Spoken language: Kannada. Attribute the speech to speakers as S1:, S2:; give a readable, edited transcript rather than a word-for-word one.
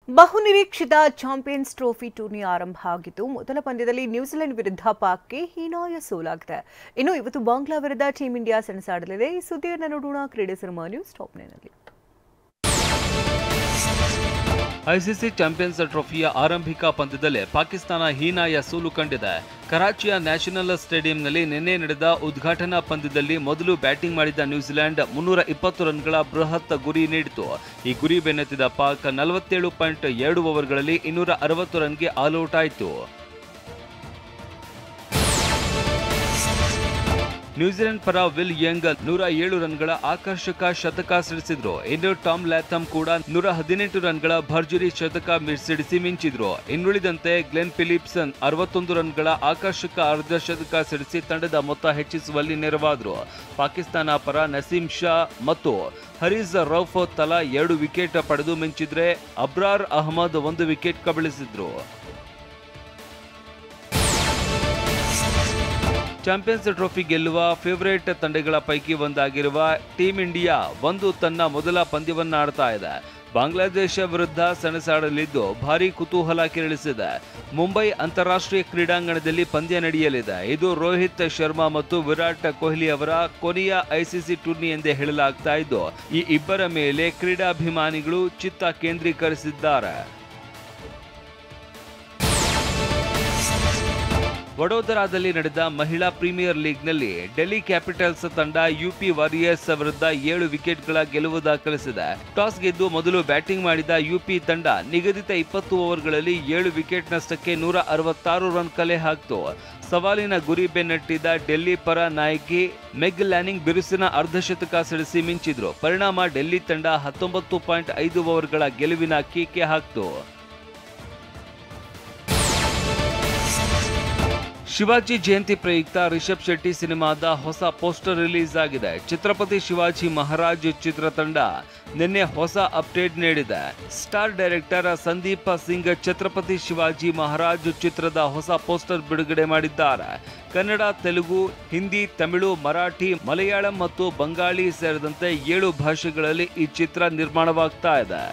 S1: ಬಹುನಿರೀಕ್ಷಿತ ಚಾಂಪಿಯನ್ಸ್ ಟ್ರೋಫಿ ಟೂರ್ನಿ ಆರಂಭ ಆಗಿದ್ದು ಮೊದಲ ಪಂದ್ಯದಲ್ಲಿ ನ್ಯೂಜಿಲೆಂಡ್ ವಿರುದ್ಧ ಪಾಕ್ಗೆ ಹೀನಾಯ ಸೋಲಾಗಿದೆ. ಇನ್ನು ಇವತ್ತು ಬಾಂಗ್ಲಾ ವಿರುದ್ಧ ಟೀಂ ಇಂಡಿಯಾ ಸೆಣಸಾಡಲಿದೆ. ಈ ಸುದ್ದಿಯನ್ನು ನೋಡೋಣ ಕ್ರೀಡೆ ಸಿನಿಮಾ ನ್ಯೂಸ್ ಟಾಪ್ 9ನಲ್ಲಿ.
S2: ಐಸಿಸಿ ಚಾಂಪಿಯನ್ಸ್ ಟ್ರೋಫಿಯ ಆರಂಭಿಕ ಪಂದ್ಯದಲ್ಲೇ ಪಾಕಿಸ್ತಾನ ಹೀನಾಯ ಸೋಲು ಕಂಡಿದೆ. ಕರಾಚಿಯ ನ್ಯಾಷನಲ್ ಸ್ಟೇಡಿಯಂನಲ್ಲಿ ನಿನ್ನೆ ನಡೆದ ಉದ್ಘಾಟನಾ ಪಂದ್ಯದಲ್ಲಿ ಮೊದಲು ಬ್ಯಾಟಿಂಗ್ ಮಾಡಿದ ನ್ಯೂಜಿಲೆಂಡ್ 320 ರನ್ಗಳ ಬೃಹತ್ ಗುರಿ ನೀಡಿತು. ಈ ಗುರಿ ಬೆನ್ನತ್ತಿದ ಪಾಕ್ 47.2 ಓವರ್ಗಳಲ್ಲಿ 260 ರನ್ಗೆ ಆಲ್ಔಟ್ ಆಯಿತು. ನ್ಯೂಜಿಲೆಂಡ್ ಪರ ವಿಲ್ ಯಂಗ್ 107 ರನ್ಗಳ ಆಕರ್ಷಕ ಶತಕ ಸಿಡಿಸಿದ್ರು. ಇನ್ನು ಟಾಮ್ ಲ್ಯಾಥಮ್ ಕೂಡ 118 ರನ್ಗಳ ಭರ್ಜರಿ ಶತಕ ಸಿಡಿಸಿ ಮಿಂಚಿದ್ರು. ಇನ್ನುಳಿದಂತೆ ಗ್ಲೆನ್ ಫಿಲಿಪ್ಸನ್ 61 ರನ್ಗಳ ಆಕರ್ಷಕ ಅರ್ಧ ಶತಕ ಸಿಡಿಸಿ ತಂಡದ ಮೊತ್ತ ಹೆಚ್ಚಿಸುವಲ್ಲಿ ನೆರವಾದ್ರು. ಪಾಕಿಸ್ತಾನ ಪರ ನಸೀಂ ಶಾ ಮತ್ತು ಹರೀಸ್ ರೌಫ್ ತಲಾ 2 ವಿಕೆಟ್ ಪಡೆದು ಮಿಂಚಿದ್ರೆ ಅಬ್ರಾರ್ ಅಹಮದ್ 1 ವಿಕೆಟ್ ಕಬಳಿಸಿದ್ರು. ಚಾಂಪಿಯನ್ಸ್ ಟ್ರೋಫಿ ಗೆಲ್ಲುವ ಫೇವರೇಟ್ ತಂಡಗಳ ಪೈಕಿ ಒಂದಾಗಿರುವ ಟೀಂ ಇಂಡಿಯಾ ತನ್ನ ಮೊದಲ ಪಂದ್ಯವನ್ನ ಆಡ್ತಾ ಇದೆ. ಬಾಂಗ್ಲಾದೇಶ ವಿರುದ್ಧ ಸೆಣಸಾಡಲಿದ್ದು ಭಾರೀ ಕುತೂಹಲ ಕೆರಳಿಸಿದೆ. ಮುಂಬೈ ಅಂತಾರಾಷ್ಟ್ರೀಯ ಕ್ರೀಡಾಂಗಣದಲ್ಲಿ ಪಂದ್ಯ ನಡೆಯಲಿದೆ. ಇದು ರೋಹಿತ್ ಶರ್ಮಾ ಮತ್ತು ವಿರಾಟ್ ಕೊಹ್ಲಿ ಅವರ ಕೊನೆಯ ಐಸಿಸಿ ಟೂರ್ನಿ ಎಂದೇ ಹೇಳಲಾಗ್ತಾ ಇದ್ದು ಈ ಇಬ್ಬರ ಮೇಲೆ ಕ್ರೀಡಾಭಿಮಾನಿಗಳು ಚಿತ್ತ ಕೇಂದ್ರೀಕರಿಸಿದ್ದಾರೆ. ವಡೋದರಾದಲ್ಲಿ ನಡೆದ ಮಹಿಳಾ ಪ್ರೀಮಿಯರ್ ಲೀಗ್ನಲ್ಲಿ ಡೆಲ್ಲಿ ಕ್ಯಾಪಿಟಲ್ಸ್ ತಂಡ ಯುಪಿ ವಾರಿಯರ್ಸ್ ವಿರುದ್ಧ 7 ವಿಕೆಟ್ಗಳ ಗೆಲುವು ದಾಖಲಿಸಿದೆ. ಟಾಸ್ ಗೆದ್ದು ಮೊದಲು ಬ್ಯಾಟಿಂಗ್ ಮಾಡಿದ ಯುಪಿ ತಂಡ ನಿಗದಿತ 20 ಓವರ್ಗಳಲ್ಲಿ 7 ವಿಕೆಟ್ ನಷ್ಟಕ್ಕೆ 166 ರನ್ ಕಲೆ ಹಾಕಿತು. ಸವಾಲಿನ ಗುರಿ ಬೆನ್ನಟ್ಟಿದ ಡೆಲ್ಲಿ ಪರ ನಾಯಕಿ ಮೆಗ್ ಲ್ಯಾನಿಂಗ್ ಬಿರುಸಿನ ಅರ್ಧಶತಕ ಸಿಡಿಸಿ ಮಿಂಚಿದ್ರು. ಪರಿಣಾಮ ಡೆಲ್ಲಿ ತಂಡ 19.5 ಓವರ್ಗಳ ಗೆಲುವಿನ ಕೇಕೆ ಹಾಕಿತು. ಶಿವಾಜಿ ಜಯಂತಿ ಪ್ರಯುಕ್ತ ರಿಷಬ್ ಶೆಟ್ಟಿ ಸಿನಿಮಾದ ಹೊಸ ಪೋಸ್ಟರ್ ರಿಲೀಸ್ ಆಗಿದೆ. ಛತ್ರಪತಿ ಶಿವಾಜಿ ಮಹಾರಾಜ್ ಚಿತ್ರತಂಡ ನಿನ್ನೆ ಹೊಸ ಅಪ್ಡೇಟ್ ನೀಡಿದೆ. ಸ್ಟಾರ್ ಡೈರೆಕ್ಟರ್ ಸಂದೀಪ್ ಸಿಂಗ್ ಛತ್ರಪತಿ ಶಿವಾಜಿ ಮಹಾರಾಜ್ ಚಿತ್ರದ ಹೊಸ ಪೋಸ್ಟರ್ ಬಿಡುಗಡೆ ಮಾಡಿದ್ದಾರೆ. ಕನ್ನಡ, ತೆಲುಗು, ಹಿಂದಿ, ತಮಿಳು, ಮರಾಠಿ, ಮಲಯಾಳಂ ಮತ್ತು ಬಂಗಾಳಿ ಸೇರಿದಂತೆ 7 ಭಾಷೆಗಳಲ್ಲಿ ಈ ಚಿತ್ರ ನಿರ್ಮಾಣವಾಗ್ತಾ ಇದೆ.